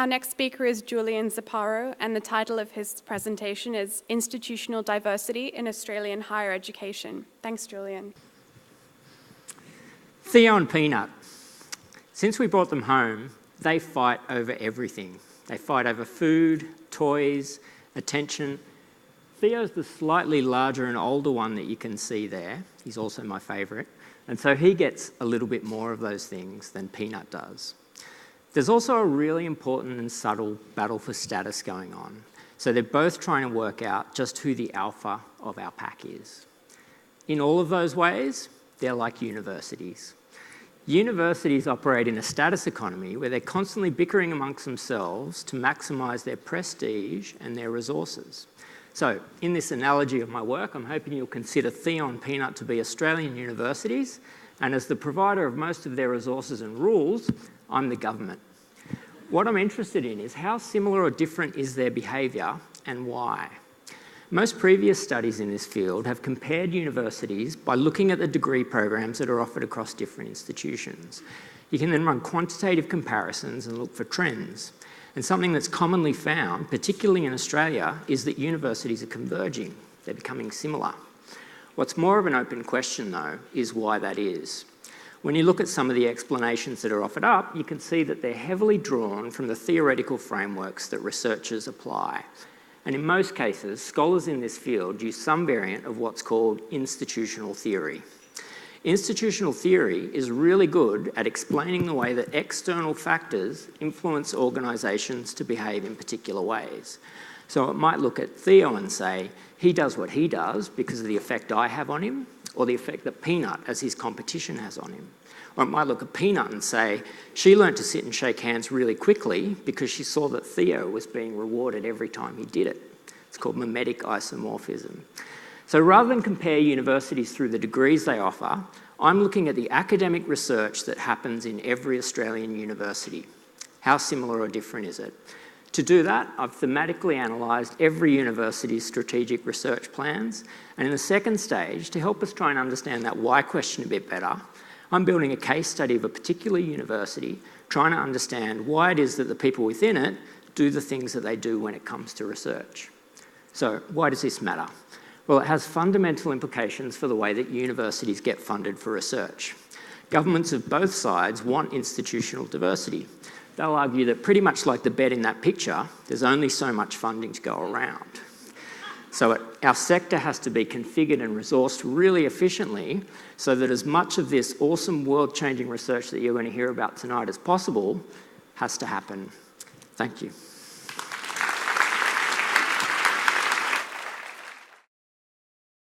Our next speaker is Julian Zipparo, and the title of his presentation is Institutional Diversity in Australian Higher Education. Thanks, Julian. Theo and Peanut. Since we brought them home, they fight over everything. They fight over food, toys, attention. Theo's the slightly larger and older one that you can see there. He's also my favourite. And so he gets a little bit more of those things than Peanut does. There's also a really important and subtle battle for status going on. So they're both trying to work out just who the alpha of our pack is. In all of those ways, they're like universities. Universities operate in a status economy where they're constantly bickering amongst themselves to maximise their prestige and their resources. So, in this analogy of my work, I'm hoping you'll consider Theo and Peanut to be Australian universities, and as the provider of most of their resources and rules, I'm the government. What I'm interested in is how similar or different is their behaviour and why. Most previous studies in this field have compared universities by looking at the degree programs that are offered across different institutions. You can then run quantitative comparisons and look for trends. And something that's commonly found, particularly in Australia, is that universities are converging. They're becoming similar. What's more of an open question, though, is why that is. When you look at some of the explanations that are offered up, you can see that they're heavily drawn from the theoretical frameworks that researchers apply. And in most cases, scholars in this field use some variant of what's called institutional theory. Institutional theory is really good at explaining the way that external factors influence organisations to behave in particular ways. So it might look at Theo and say, he does what he does because of the effect I have on him, or the effect that Peanut, as his competition, has on him. Or it might look at Peanut and say, she learnt to sit and shake hands really quickly because she saw that Theo was being rewarded every time he did it. It's called mimetic isomorphism. So rather than compare universities through the degrees they offer, I'm looking at the academic research that happens in every Australian university. How similar or different is it? To do that, I've thematically analysed every university's strategic research plans, and in the second stage, to help us try and understand that why question a bit better, I'm building a case study of a particular university, trying to understand why it is that the people within it do the things that they do when it comes to research. So why does this matter? Well, it has fundamental implications for the way that universities get funded for research. Governments of both sides want institutional diversity. They'll argue that pretty much like the bed in that picture, there's only so much funding to go around. So our sector has to be configured and resourced really efficiently so that as much of this awesome world-changing research that you're going to hear about tonight as possible has to happen. Thank you.